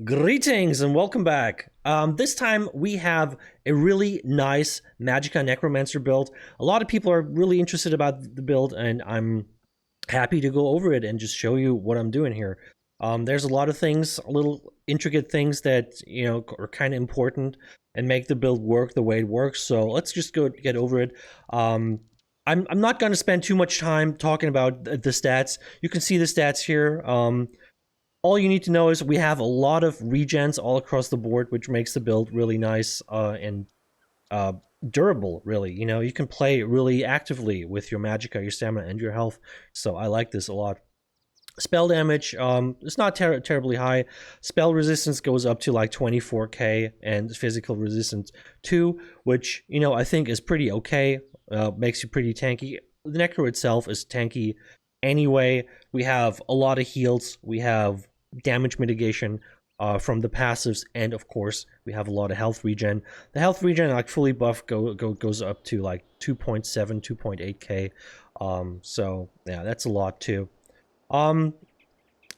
Greetings and welcome back. This time we have a really nice Magicka Necromancer build. A lot of people are really interested about the build, and I'm happy to go over it and just show you what I'm doing here. There's a lot of things, little intricate things that are kind of important and make the build work the way it works. So let's just go get over it. I'm not going to spend too much time talking about the stats. You can see the stats here. All you need to know is we have a lot of regens all across the board, which makes the build really nice and durable, really. You can play really actively with your Magicka, your stamina, and your health. So I like this a lot. Spell damage, it's not terribly high. Spell resistance goes up to like 24k, and physical resistance 2, which, I think is pretty okay. Makes you pretty tanky. The Necro itself is tanky anyway. We have a lot of heals. We have damage mitigation from the passives, and of course we have a lot of health regen. The health regen, like fully buff, goes up to like 2.7 2.8k. So yeah, that's a lot too.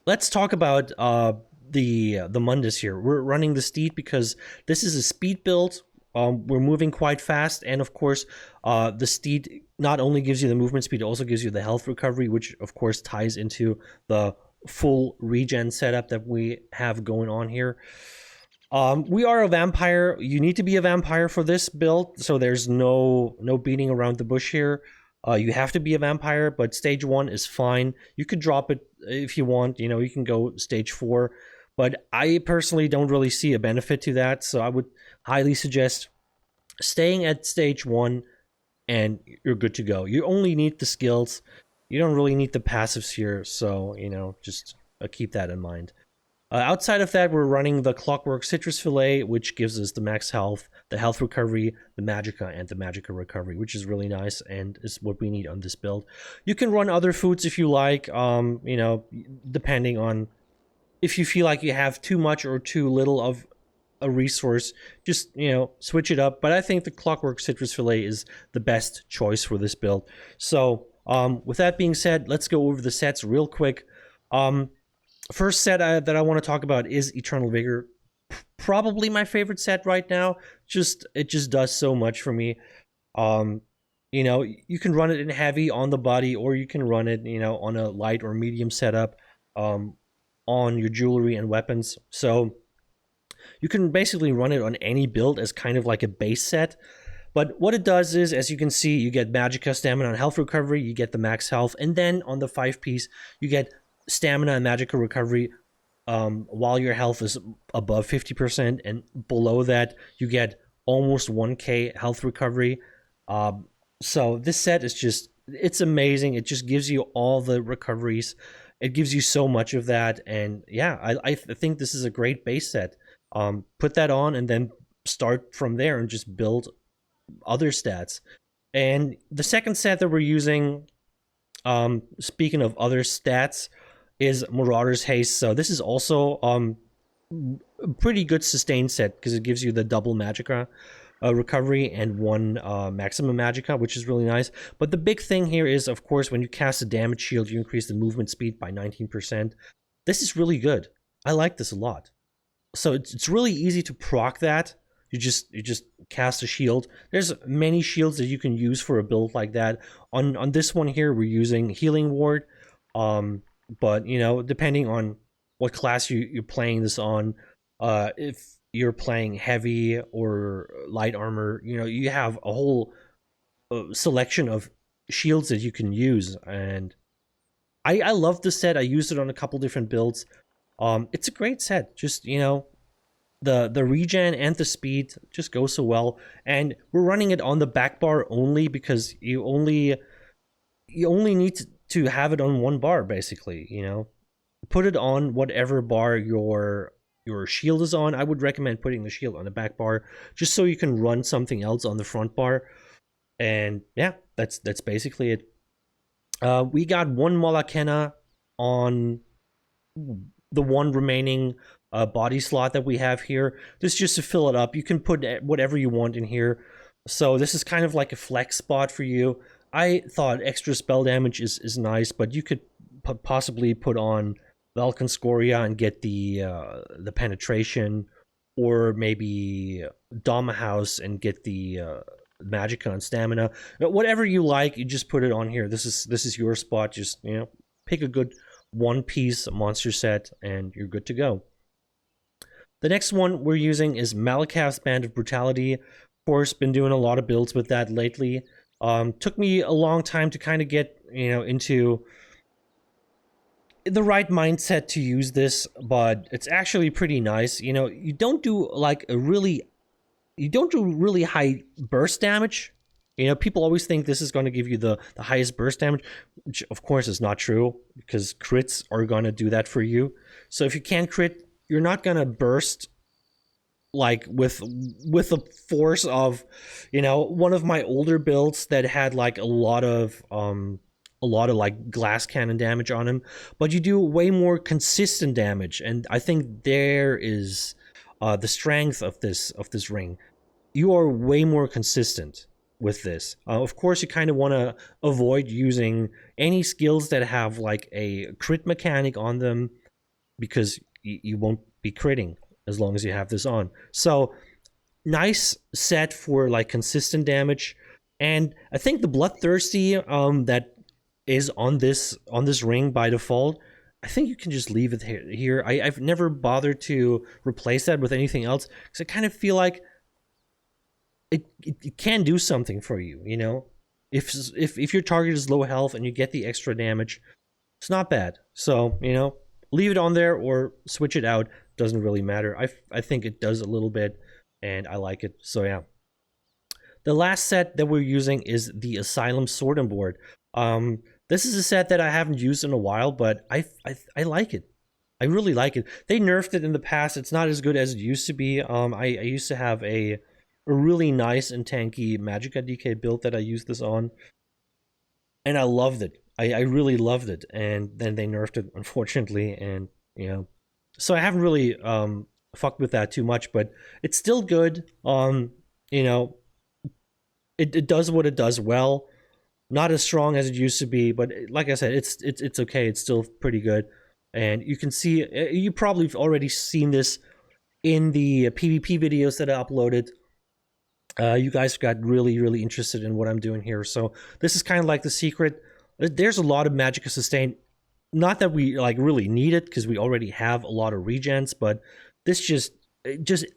Let's talk about the Mundus here. We're running the Steed because this is a speed build. We're moving quite fast, and of course the Steed not only gives you the movement speed, it also gives you the health recovery, which of course ties into the full regen setup that we have going on here. We are a vampire. You need to be a vampire for this build, so there's no beating around the bush here. You have to be a vampire, but stage 1 is fine. You could drop it if you want. You can go stage 4, but I personally don't really see a benefit to that, so I would highly suggest staying at stage 1 and you're good to go. You only need the skills. You don't really need the passives here, so, just keep that in mind. Outside of that, we're running the Clockwork Citrus Fillet, which gives us the max health, the health recovery, the Magicka, and the Magicka recovery, which is really nice and is what we need on this build. You can run other foods if you like, depending on if you feel like you have too much or too little of a resource, just, switch it up. But I think the Clockwork Citrus Fillet is the best choice for this build. So, with that being said, let's go over the sets real quick. First set that I want to talk about is Eternal Vigor. Probably my favorite set right now. It just does so much for me. You can run it in heavy on the body, or you can run it, on a light or medium setup, on your jewelry and weapons. So you can basically run it on any build as kind of like a base set. But what it does is, as you can see, you get Magicka, stamina, and health recovery, you get the max health, and then on the 5-piece, you get stamina and Magicka recovery while your health is above 50%, and below that, you get almost 1k health recovery. So this set is it's amazing. It just gives you all the recoveries. It gives you so much of that, and yeah, I think this is a great base set. Put that on, and then start from there and just build other stats. And the second set that we're using, speaking of other stats, is Marauder's Haste. So this is also a pretty good sustained set because it gives you the double Magicka recovery and 1 maximum Magicka, which is really nice. But the big thing here is, of course, when you cast a damage shield, you increase the movement speed by 19%. This is really good. I like this a lot. So it's really easy to proc that. You just cast a shield. There's many shields that you can use for a build like that. On this one here, we're using Healing Ward. But depending on what class you're playing this on, if you're playing heavy or light armor, you have a whole selection of shields that you can use. And I love this set. I used it on a couple different builds. It's a great set. Just, the regen and the speed just go so well. And we're running it on the back bar only because you only need to have it on one bar, basically. Put it on whatever bar your shield is on. I would recommend putting the shield on the back bar just so you can run something else on the front bar. And yeah, that's basically it. We got 1 Molakena on the 1 remaining body slot that we have here. This is just to fill it up. You can put whatever you want in here. So this is kind of like a flex spot for you. I thought extra spell damage is nice, but you could possibly put on Vulcan Scoria and get the penetration, or maybe Dama House and get the Magicka and stamina. Whatever you like, you just put it on here. This is your spot. Just, you know, pick a good one-piece monster set and you're good to go. The next one we're using is Malakav's Band of Brutality. Of course, been doing a lot of builds with that lately. Took me a long time to kind of get, you know, into the right mindset to use this, but it's actually pretty nice. You know, you don't do really high burst damage. You know, people always think this is going to give you the highest burst damage, which of course is not true, because crits are going to do that for you. So if you can't crit, you're not going to burst like with the force of, you know, one of my older builds that had like a lot of like glass cannon damage on him, but you do way more consistent damage. And I think there is the strength of this ring. You are way more consistent with this. Of course, you kind of want to avoid using any skills that have like a crit mechanic on them, because you won't be critting as long as you have this on. So nice set for like consistent damage. And I think the Bloodthirsty that is on this ring by default, I think you can just leave it here. I've never bothered to replace that with anything else, because I kind of feel like it can do something for you, you know? If your target is low health and you get the extra damage, it's not bad. So, you know, leave it on there or switch it out. Doesn't really matter. I think it does a little bit, and I like it. So yeah. The last set that we're using is the Asylum Sword and Board. This is a set that I haven't used in a while, but I like it. I really like it. They nerfed it in the past. It's not as good as it used to be. I used to have a really nice and tanky Magicka DK build that I used this on, and I loved it. I really loved it, and then they nerfed it, unfortunately, and, you know, so I haven't really fucked with that too much, but it's still good. You know, it does what it does well. Not as strong as it used to be, but like I said, it's okay. It's still pretty good, and you can see, you probably have already seen this in the PvP videos that I uploaded. You guys got really interested in what I'm doing here, so this is kind of like the secret. There's a lot of Magicka sustain. Not that we like really need it, because we already have a lot of regens, but this just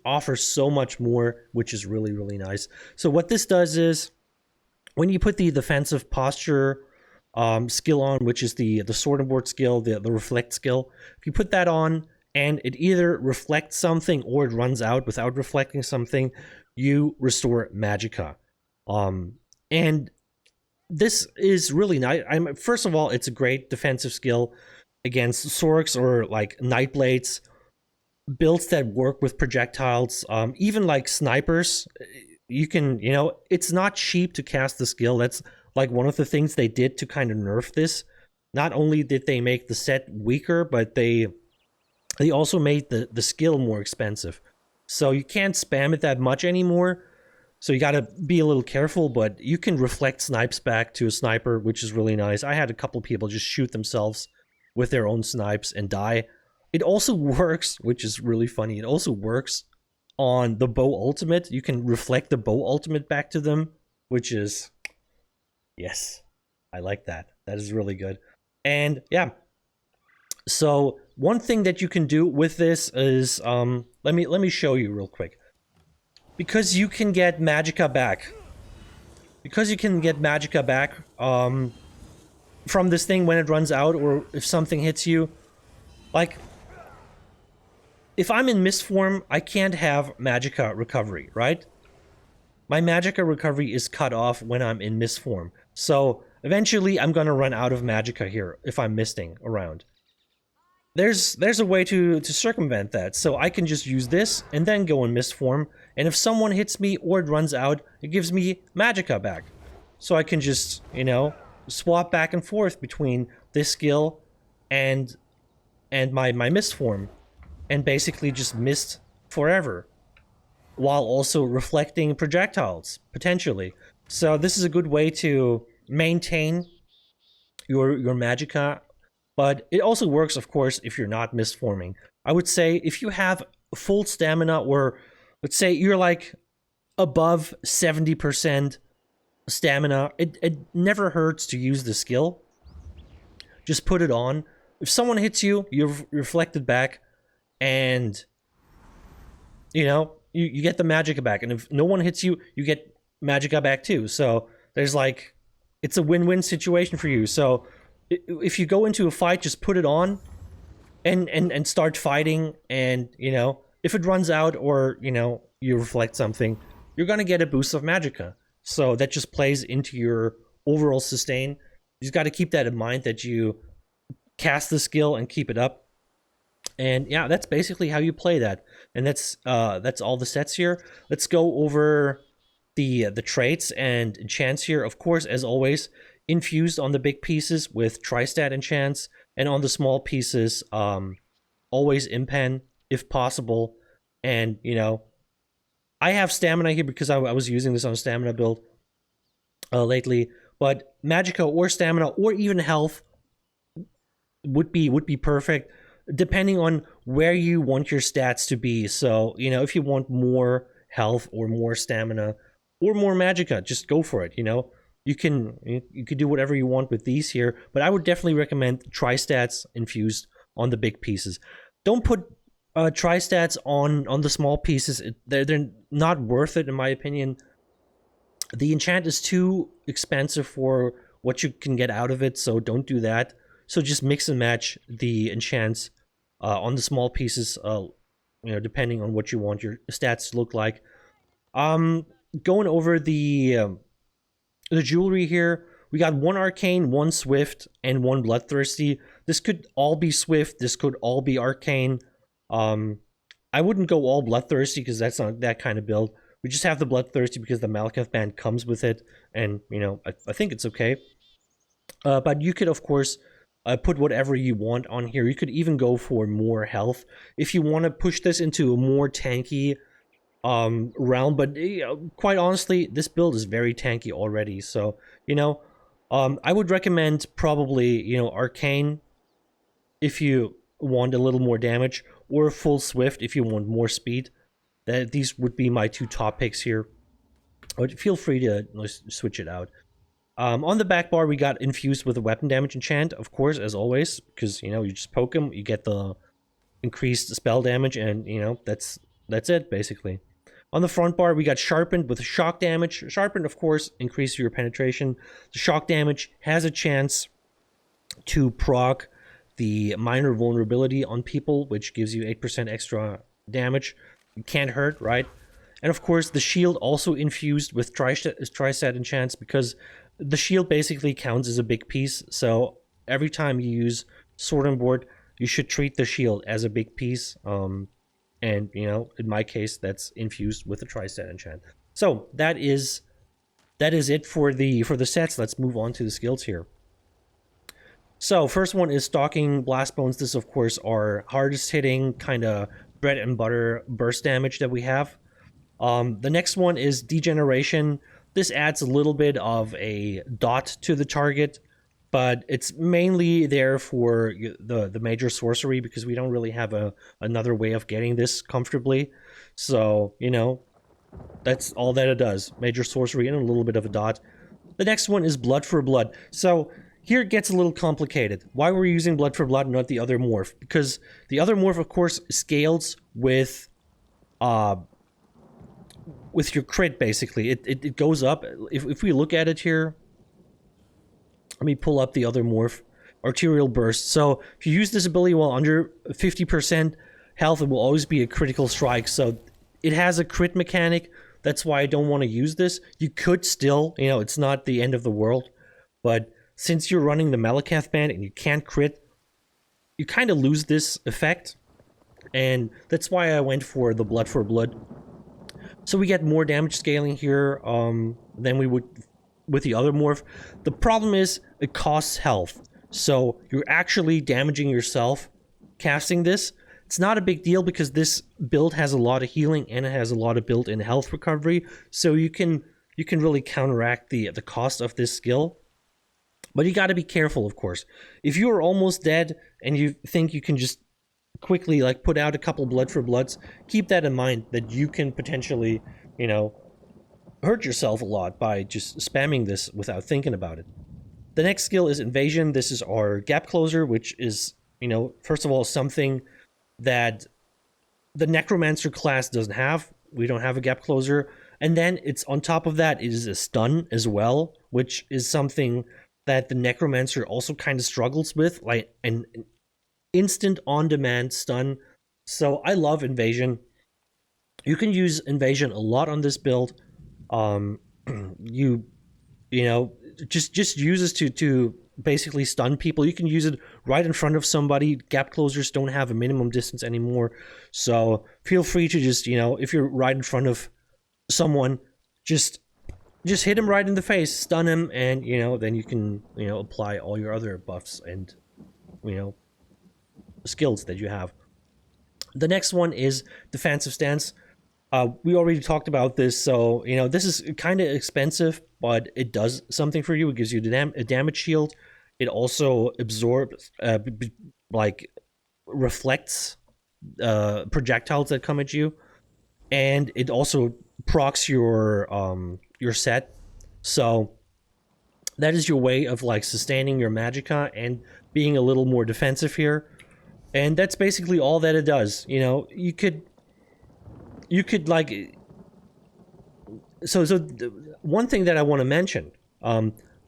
offers so much more, which is really nice. So what this does is, when you put the defensive posture skill on, which is the sword and board skill, the reflect skill, if you put that on and it either reflects something or it runs out without reflecting something, you restore Magicka. And this is really nice. First of all, it's a great defensive skill against Sorks or like Nightblades, builds that work with projectiles, even like snipers. You can, you know, it's not cheap to cast the skill. That's like one of the things they did to kind of nerf this. Not only did they make the set weaker, but they also made the skill more expensive. So you can't spam it that much anymore. So you got to be a little careful, but you can reflect snipes back to a sniper, which is really nice. I had a couple people just shoot themselves with their own snipes and die. It also works, which is really funny. It also works on the bow ultimate. You can reflect the bow ultimate back to them, which is, yes, I like that. That is really good. And yeah, so one thing that you can do with this is, let me show you real quick. Because you can get Magicka back. Because you can get Magicka back from this thing when it runs out, or if something hits you. Like, if I'm in mist form, I can't have Magicka recovery, right? My Magicka recovery is cut off when I'm in mist form. So eventually I'm gonna run out of Magicka here if I'm misting around. There's a way to circumvent that. So I can just use this and then go in mist form, and if someone hits me or it runs out, it gives me Magicka back. So I can just, you know, swap back and forth between this skill and my mist form, and basically just mist forever, while also reflecting projectiles, potentially. So this is a good way to maintain your Magicka but it also works, of course, if you're not mistforming. I would say if you have full stamina, or let's say you're like above 70% stamina, it never hurts to use the skill. Just put it on. If someone hits you, you're reflected back, and you know, you get the Magicka back. And if no one hits you, you get Magicka back too. So there's like, it's a win-win situation for you. So if you go into a fight, just put it on and start fighting. And, you know, if it runs out, or, you know, you reflect something, you're going to get a boost of Magicka. So that just plays into your overall sustain. You just got to keep that in mind, that you cast the skill and keep it up. And yeah, that's basically how you play that. And that's all the sets here. Let's go over the traits and enchants here. Of course, as always, infused on the big pieces with tri-stat enchants, and on the small pieces, always impen if possible. And, you know, I have stamina here because I was using this on a stamina build lately. But Magicka or stamina or even health would be perfect, depending on where you want your stats to be. So, you know, if you want more health or more stamina or more Magicka, just go for it. You know, you can do whatever you want with these here, but I would definitely recommend tri-stats infused on the big pieces. Don't put tri-stats on the small pieces. They're not worth it, in my opinion. The enchant is too expensive for what you can get out of it, so don't do that. So just mix and match the enchants on the small pieces, you know, depending on what you want your stats to look like. Going over the jewelry here, we got 1 arcane, 1 swift, and 1 bloodthirsty. This could all be swift. This could all be arcane. I wouldn't go all bloodthirsty because that's not that kind of build. We just have the bloodthirsty because the Malekith band comes with it, and you know, I think it's okay. But you could, of course, put whatever you want on here. You could even go for more health if you want to push this into a more tanky realm. But you know, quite honestly, this build is very tanky already. So, you know, I would recommend probably, you know, arcane if you want a little more damage, or full swift if you want more speed. These would be my 2 top picks here. But feel free to switch it out. On the back bar, we got infused with a weapon damage enchant, of course, as always, because, you know, you just poke him, you get the increased spell damage, and, you know, that's it, basically. On the front bar, we got sharpened with shock damage. Sharpened, of course, increases your penetration. The shock damage has a chance to proc the minor vulnerability on people, which gives you 8% extra damage. It can't hurt, right? And of course, the shield also infused with tri-stat enchants, because the shield basically counts as a big piece. So every time you use Sword and Board, you should treat the shield as a big piece. And, you know, in my case, that's infused with a tri-stat enchant. So that is it for the sets. Let's move on to the skills here. So first one is Stalking Blast Bones. This, of course, our hardest hitting kind of bread and butter burst damage that we have. The next one is Degeneration. This adds a little bit of a dot to the target, but it's mainly there for the major sorcery, because we don't really have another way of getting this comfortably. So, you know, that's all that it does. Major sorcery and a little bit of a dot. The next one is Blood for Blood. So here it gets a little complicated. Why we're using Blood for Blood and not the other morph? Because the other morph, of course, scales with your crit, basically. It goes up. If we look at it here, let me pull up the other morph, Arterial Burst. So if you use this ability while under 50% health, it will always be a critical strike. So it has a crit mechanic. That's why I don't want to use this. You could still, you know, it's not the end of the world, but since you're running the Malekith band and you can't crit, you kind of lose this effect. And that's why I went for the Blood for Blood. So we get more damage scaling here than we would with the other morph. The problem is it costs health. So you're actually damaging yourself casting this. It's not a big deal because this build has a lot of healing and it has a lot of built-in health recovery. So you can really counteract the cost of this skill. But you got to be careful, of course. If you are almost dead and you think you can just quickly like put out a couple blood for bloods, keep that in mind, that you can potentially, you know, hurt yourself a lot by just spamming this without thinking about it. The next skill is Invasion. This is our gap closer, which is, you know, first of all, something that the Necromancer class doesn't have. We don't have a gap closer. And then it's on top of that, it is a stun as well, which is something that the Necromancer also kind of struggles with, like an instant on-demand stun. So I love Invasion. You can use Invasion a lot on this build. You know, just use this to basically stun people. You can use it right in front of somebody. Gap closers don't have a minimum distance anymore, so feel free to just, you know, if you're right in front of someone, just hit him right in the face, stun him, and, you know, then you can, you know, apply all your other buffs and, you know, skills that you have. The next one is Defensive Stance. We already talked about this, so, you know, this is kind of expensive, but it does something for you. It gives you a damage shield. It also absorbs, like, reflects projectiles that come at you, and it also procs your set. So that is your way of like sustaining your Magicka and being a little more defensive here. And that's basically all that it does. You know, you could like, so one thing that I want to mention,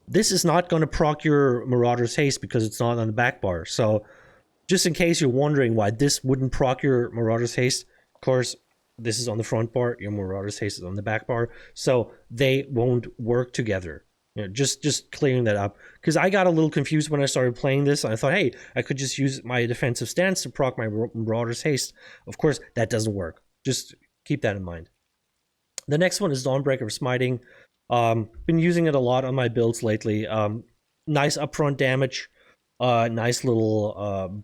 this is not going to proc your Marauder's Haste because it's not on the back bar. So just in case you're wondering why this wouldn't proc your Marauder's Haste, of course, this is on the front bar, your Marauder's Haste is on the back bar, so they won't work together. You know, just clearing that up, because I got a little confused when I started playing this. I thought, hey, I could just use my Defensive Stance to proc my Marauder's Haste. Of course, that doesn't work. Just keep that in mind. The next one is Dawnbreaker Smiting. Been using it a lot on my builds lately. Nice upfront damage. Nice little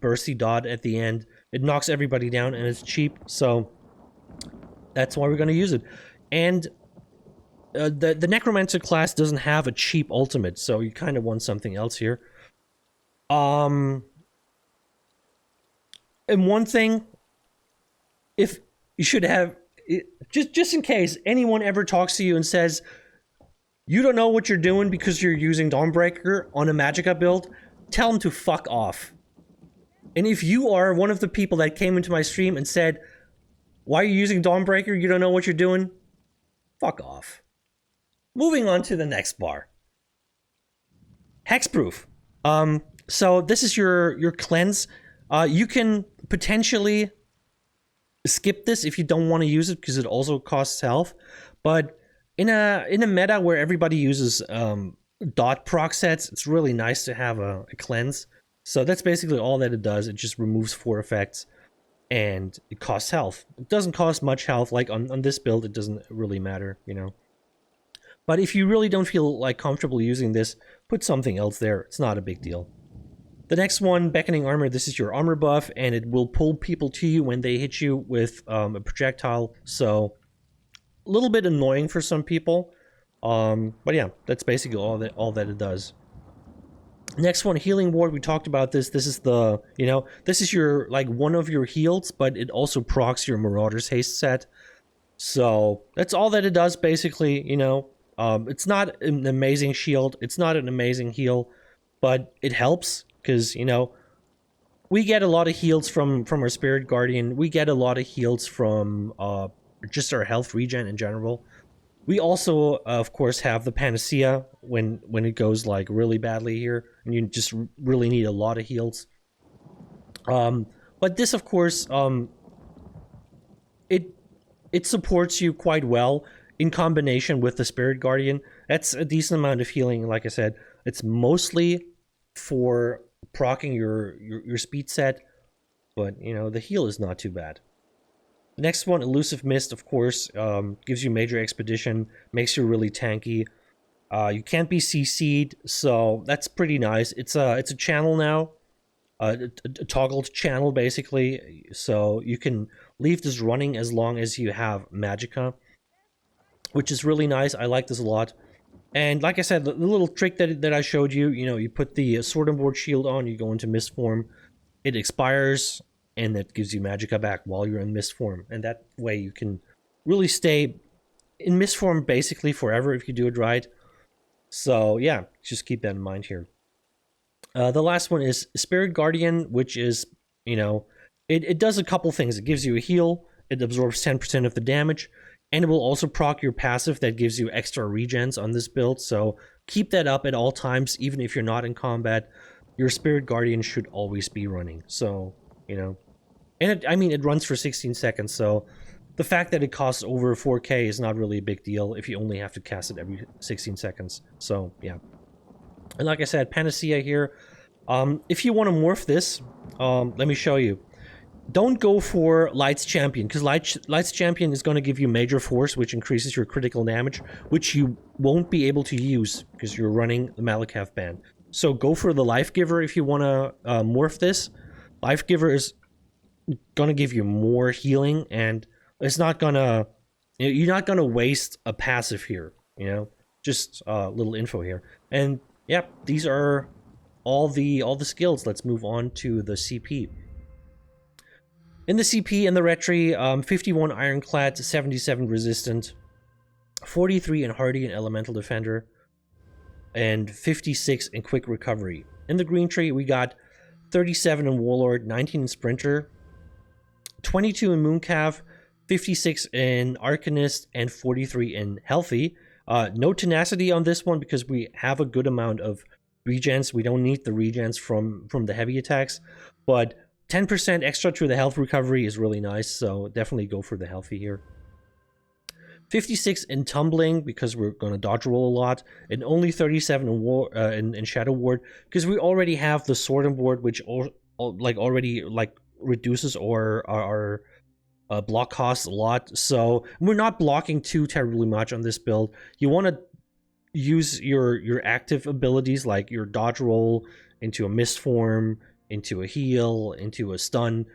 bursty dot at the end. It knocks everybody down and it's cheap, so that's why we're going to use it. And the Necromancer class doesn't have a cheap ultimate, so you kind of want something else here. And one thing, if you should have, just in case anyone ever talks to you and says, you don't know what you're doing because you're using Dawnbreaker on a Magicka build, tell them to fuck off. And if you are one of the people that came into my stream and said, why are you using Dawnbreaker? You don't know what you're doing? Fuck off. Moving on to the next bar. Hexproof. So this is your cleanse. You can potentially skip this if you don't want to use it because it also costs health. But in a meta where everybody uses dot proc sets, it's really nice to have a cleanse. So that's basically all that it does. It just removes 4 effects. And it costs health. It doesn't cost much health. Like on this build, it doesn't really matter, you know. But if you really don't feel like comfortable using this, put something else there. It's not a big deal. The next one, Beckoning Armor. This is your armor buff, and it will pull people to you when they hit you with a projectile. So a little bit annoying for some people. But yeah, that's basically all that it does. Next one, Healing Ward. We talked about this. This is the, you know, this is your, like, one of your heals, but it also procs your Marauder's Haste set. So that's all that it does, basically, you know. It's not an amazing shield. It's not an amazing heal, but it helps because, you know, we get a lot of heals from our Spirit Guardian. We get a lot of heals from just our health regen in general. We also, of course, have the Panacea when it goes like really badly here, and you just really need a lot of heals. But this, of course, it supports you quite well in combination with the Spirit Guardian. That's a decent amount of healing. Like I said, it's mostly for proccing your speed set, but you know, the heal is not too bad. The next one, Elusive Mist, of course, gives you major expedition, makes you really tanky. You can't be CC'd, so that's pretty nice. It's a channel now, a toggled channel basically, so you can leave this running as long as you have Magicka, which is really nice. I like this a lot. And like I said, the little trick that I showed you, you know, you put the sword and board shield on, you go into mist form, it expires, and that gives you Magicka back while you're in mist form. And that way you can really stay in mist form basically forever if you do it right. So yeah, just keep that in mind here. The last one is Spirit Guardian, which is, you know, it does a couple things. It gives you a heal, it absorbs 10% of the damage, and it will also proc your passive that gives you extra regens on this build. So keep that up at all times, even if you're not in combat. Your Spirit Guardian should always be running. So, you know, and I mean, it runs for 16 seconds, so the fact that it costs over 4k is not really a big deal if you only have to cast it every 16 seconds. So, yeah. And like I said, Panacea here. If you want to morph this, let me show you. Don't go for Light's Champion, because Light's Champion is going to give you Major Force, which increases your critical damage, which you won't be able to use because you're running the Malakath ban. So go for the Life Giver if you want to morph this. Life Giver is going to give you more healing, and it's not going to... You're not going to waste a passive here, you know? Just a little info here. And, yep, these are all the skills. Let's move on to the CP. In the CP and the Retri, 51 Ironclad, 77 Resistant, 43 in Hardy and Elemental Defender, and 56 in Quick Recovery. In the Green Tree, we got 37 in Warlord, 19 in Sprinter, 22 in Mooncav, 56 in Arcanist, and 43 in Healthy. No Tenacity on this one because we have a good amount of regens. We don't need the regens from the heavy attacks, but 10% extra to the health recovery is really nice, so definitely go for the healthy here. 56 in Tumbling because we're going to dodge roll a lot, and only 37 in Shadow Ward because we already have the Sword and Board, which already reduces our block costs a lot. So we're not blocking too terribly much on this build. You want to use your active abilities like your dodge roll into a mist form, into a heal, into a stun,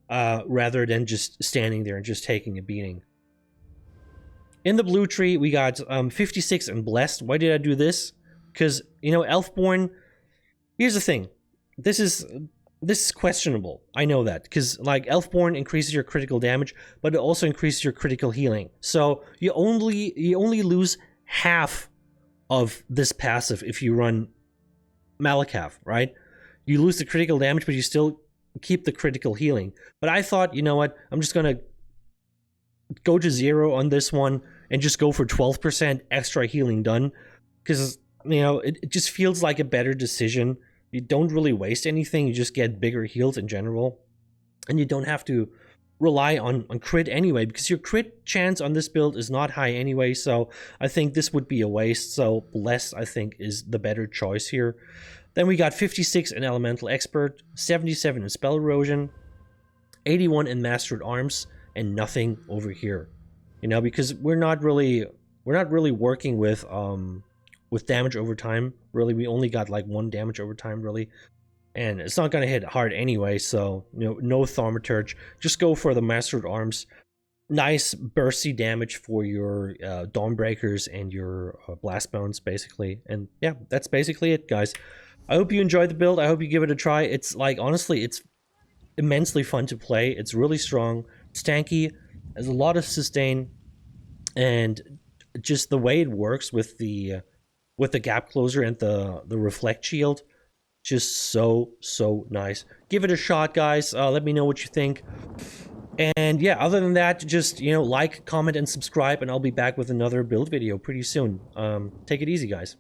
rather than just standing there and just taking a beating. In the Blue Tree, we got 56 in Blessed. Why did I do this? Because, you know, Elfborn, here's the thing. This is questionable. I know that. Because, like, Elfborn increases your critical damage, but it also increases your critical healing. So, you only lose half of this passive if you run Malakath, right? You lose the critical damage, but you still keep the critical healing. But I thought, you know what, I'm just going to go to 0 on this one and just go for 12% extra healing done. Because, you know, it just feels like a better decision. You don't really waste anything. You just get bigger heals in general. And you don't have to rely on crit anyway, because your crit chance on this build is not high anyway. So I think this would be a waste. So Bless, I think, is the better choice here. Then we got 56 in Elemental Expert, 77 in Spell Erosion, 81 in Mastered Arms, and nothing over here. You know, because we're not really working with damage over time. Really, we only got like 1 damage over time, really. And it's not going to hit hard anyway, so, you know, no Thaumaturge. Just go for the Mastered Arms. Nice bursty damage for your Dawnbreakers and your Blast Bones, basically. And yeah, that's basically it, guys. I hope you enjoyed the build. I hope you give it a try. It's like, honestly, it's immensely fun to play. It's really strong. It's tanky. There's a lot of sustain. And just the way it works with the Gap Closer and the Reflect Shield, just so nice. Give it a shot, guys. Let me know what you think. And yeah, other than that, just, you know, like, comment, and subscribe, and I'll be back with another build video pretty soon. Take it easy, guys.